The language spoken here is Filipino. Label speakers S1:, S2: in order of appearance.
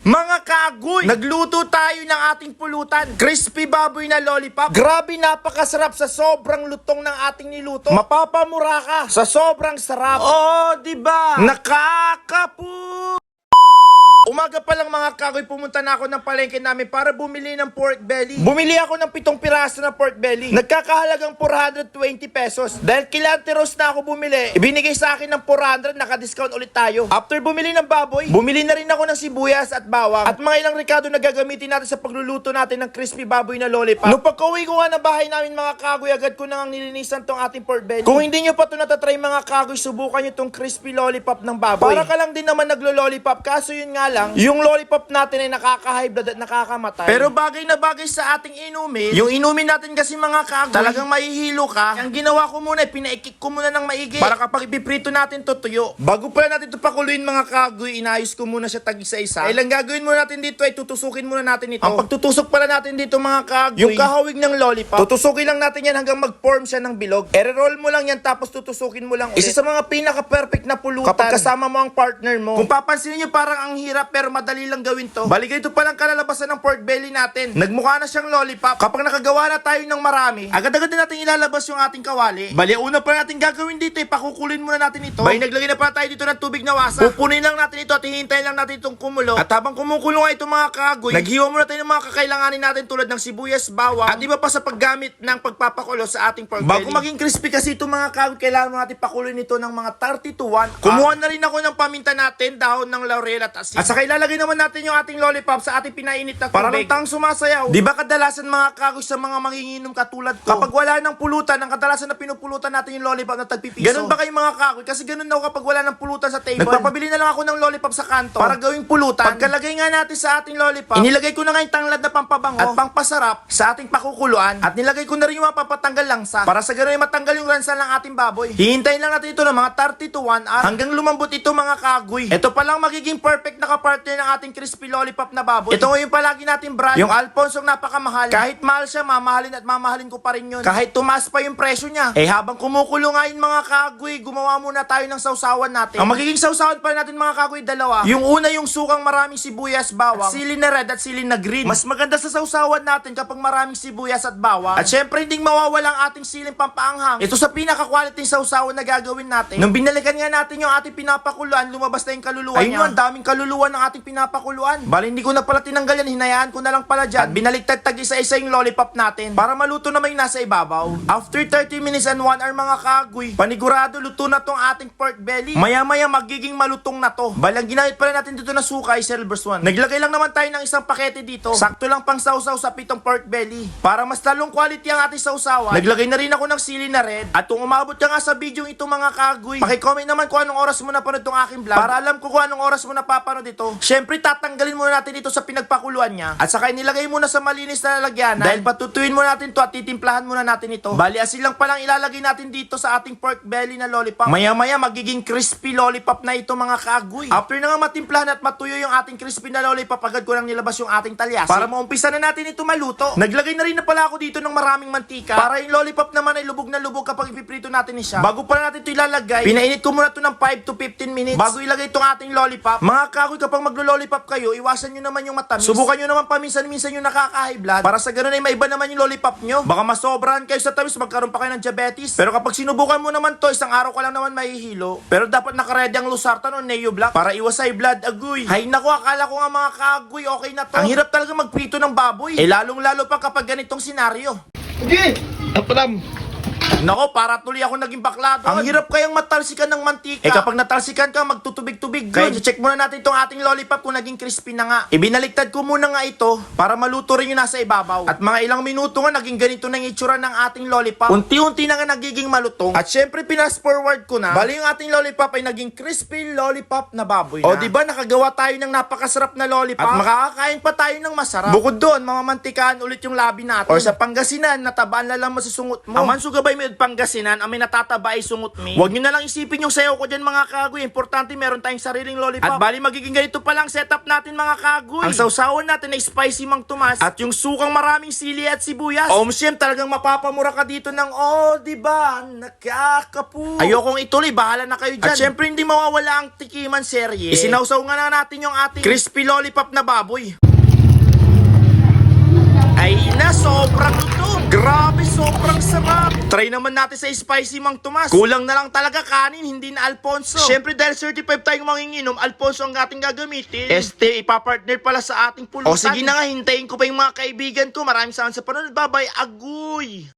S1: Mga kagoy, nagluto tayo ng ating pulutan. Crispy baboy na lollipop. Grabe, napakasarap sa sobrang lutong ng ating niluto. Mapapamura ka sa sobrang sarap. Oh, diba? Nakakapu... Umaga pa lang mga kagoy, pumunta na ako ng palengke namin para bumili ng pork belly. Bumili ako ng 7 piraso na pork belly. Nagkakahalagang 420 pesos. Dahil kilante roast na ako bumili, ibinigay sa akin ng 400, naka-discount ulit tayo. After bumili ng baboy, bumili na rin ako ng sibuyas at bawang. At mga ilang rekado na gagamitin natin sa pagluluto natin ng crispy baboy na lollipop. Nung pagka-uwi ko nga na bahay namin mga kagoy, agad ko nang nilinisan tong ating pork belly. Kung hindi nyo pa ito natatry mga kagoy, subukan nyo tong crispy lollipop ng baboy. Para ka lang din naman naglo-lollipop, kaso yun nga lang, yung lollipop natin ay nakaka-high blood at nakakamatay. Pero bagay na bagay sa ating inumin. Yung inumin natin kasi mga kagoy, talagang mahihilo ka. Ang ginawa ko muna, pinaikik ko muna ng maigi. Para kapag ipiprito natin to tuyo. Bago pala natin to pakuluin mga kagoy, inayos ko muna siya tag-isa-isa. Ilang gagawin muna natin dito ay tutusukin muna natin ito. Ang pagtutusok pala natin dito mga kagoy, yung kahawig ng lollipop, tutusukin lang natin yan hanggang mag-form siya ng bilog. I-roll mo lang yan tapos tutusukin mo lang ulit. Isa sa mga pinaka-perfect na pulutan kapag kasama mo ang partner mo. Kung papansinin nyo parang ang hirap pero madali lang gawin to. Bali ganito palang kalalabasan ng pork belly natin. Nagmukha na siyang lollipop. Kapag nakagawa na tayo ng marami, agad-agad din natin ilalabas yung ating kawali. Bali una pa natin gagawin dito ay pakukulin muna natin ito. Bali naglagay na pala tayo dito ng tubig na wasa. Pupunin lang natin ito at hihintayin lang natin itong kumulo. At habang kumukulo nga ito mga kagoy, naghiwa muna tayo ng mga kakailanganin natin tulad ng sibuyas, bawang, at iba pa sa paggamit ng pagpapakulo sa ating pork belly. Bago maging crispy kasi ito mga kagoy, kailangan mo natin pakuloyin ito ng mga 30 to 1 hour. Kumuha na rin ako ng paminta natin, dahon ng laurel at asin. At saka ilalagay naman natin yung ating lollipop sa ating pinainit na tubig. Para lang tang sumasayaw. Di ba kadalasan mga kagoy sa mga manginginom katulad ko, kapag wala ng pulutan, ang kadalasan na pinupulutan natin yung lollipop na tagpipiso. Ganun ba kayo mga kagoy? Kasi ganun daw kapag wala ng pulutan sa table. Nagpapabili na lang ako ng lollipop sa kanto para gawing pulutan. Pagkalagay nga natin sa ating lollipop, inilagay ko na nga yung tanglad na pampabango at pangpasarap sa ating pakukuluan. At nilagay ko na rin yung mga papatanggal langsa para sa ganun ay matanggal yung ransa ng ating baboy. Hihintayin lang natin ito ng mga 30 to 1 hour hanggang lumambot ito mga kagoy. Ito pa lang magiging perfect na kapartner ng ating crispy lollipop na baboy. Ito yung palagi natin brand, yung Alphonso napakamahal. Kahit mahal siya, mamahalin at mamahalin ko pa rin yun. Kahit tumaas pa yung presyo niya. Eh habang kumukulo nga yun mga kagoy, gumawa muna tayo ng sausawan natin. Ang magiging sausawan pa natin mga kagoy, dalawa. Yung una yung sukang maraming sibuyas, bawang, sili na red at sili na green. Mas maganda sa sausawan natin kapag maraming sibuyas at bawang. At syempre hindi mawawala ang ating siling pampaanghang. Ito sa pinaka-quality sausawan na gagawin natin. Nung binalikan nga natin yung ating pinapakuluan, lumabas na yung kaluluwa niya. Ayun, ang daming kaluluwa ng ating pinapakuluan. Bali hindi ko na pala tinanggal yan, hinayaan ko na lang pala dyan. At binaliktad tag-isa-isa yung lollipop natin para maluto naman yung nasa ibabaw. After 30 minutes and 1 hour mga kagoy, panigurado luto na tong ating pork belly. Maya-maya magiging malutong na to. Balang ginamit pala natin dito na suka ay Silver Swan. Naglagay lang naman tayo ng isang pakete dito. Sakto lang pang sausaw sa 7 pork belly. Para mas lalong quality ang ating sausawan, naglagay na rin ako ng sili na red. At kung umabot ka nga sa video ito mga kagoy, pakicomment naman kung anong oras mo napanood tong aking vlog para alam ko kung anong oras mo napapanood ito. Syempre tatanggalin muna natin ito sa pinagpakuluan niya. At saka nilagay muna sa malinis na lalagyanan. Dahil patutuin muna natin to at titimplahan muna natin ito. Bali asin lang palang ilalagay natin dito sa ating pork belly na lollipop. Maya-maya magiging crispy lollipop na ito mga kagoy. After na nga matimplahan at matuyo yung ating crispy na lollipop, agad ko nang nilabas yung ating talyasi para maumpisa na natin ito maluto. Naglagay na rin na pala ako dito ng maraming mantika para yung lollipop naman ay lubog na lubog kapag ipiprito natin siya. Bago pala natin ito ilalagay, pinainit ko muna ito ng 5 to 15 minutes bago ilagay itong ating lollipop. Mga kagoy, kapag maglo-lollipop kayo, iwasan nyo naman yung matamis. Subukan nyo naman paminsan-minsan yung nakaka-high blood para sa ganun ay maiba naman yung lollipop nyo. Baka masobrahan kayo sa tamis, magkaroon pa kayo ng diabetes. Pero kapag sinubukan mo naman to, isang araw ka lang naman mahihilo. Pero dapat nakaredy ang Losartan o Neo Black para iwas high blood agoy. Hay nako, akala ko nga mga kagoy, okay na to. Ang hirap talaga magprito ng baboy. Eh lalong-lalo pa kapag ganitong senaryo.
S2: Okay, apalam.
S1: Nako, para tuloy ako naging bakla doon. Ang hirap kayang matalsikan ng mantika. Eh kapag natalsikan ka, magtutubig-tubig yun. Kaya check muna natin itong ating lollipop kung naging crispy na nga. Ibinaliktad ko muna nga ito para maluto rin yung nasa ibabaw. At mga ilang minuto nga, naging ganito na yung itsura ng ating lollipop. Unti-unti na nga nagiging malutong. At syempre, pinas forward ko na. Bali yung ating lollipop ay naging crispy lollipop na baboy na. O diba, nakagawa tayo ng napakasarap na lollipop. At makakakain pa tayo ng masarap. Bukod doon, mamamantikaan ulit yung labi natin. Or sa Pangasinan, natabaan na lang mo sa sungot mo. Aman sugabay may Kami at Pangasinan, ang may natataba ay sungot mi. Huwag nyo na lang isipin yung sayo ko dyan mga kagoy. Importante meron tayong sariling lollipop. At bali magiging ganito pa lang setup natin mga kagoy. Ang sausawan natin ay spicy Mang Tomas at yung sukang maraming sili at sibuyas. Siyem, talagang mapapamura ka dito ng diba? Nakakapu. Ayokong ituloy, bahala na kayo dyan. At syempre hindi mawawala ang tikiman serye. Isinausaw nga na natin yung ating crispy lollipop na baboy. Ay na, sobrang luto. Grabe, sobrang sarap. Try naman natin sa spicy Mang Tomas. Kulang na lang talaga kanin, hindi na Alfonso. Siyempre dahil 35 tayong manginginom, Alfonso ang ating gagamitin. Ipapartner pala sa ating pulutan. Sige na nga, hintayin ko pa yung mga kaibigan ko. Maraming salamat sa panonood. Bye-bye, agoy!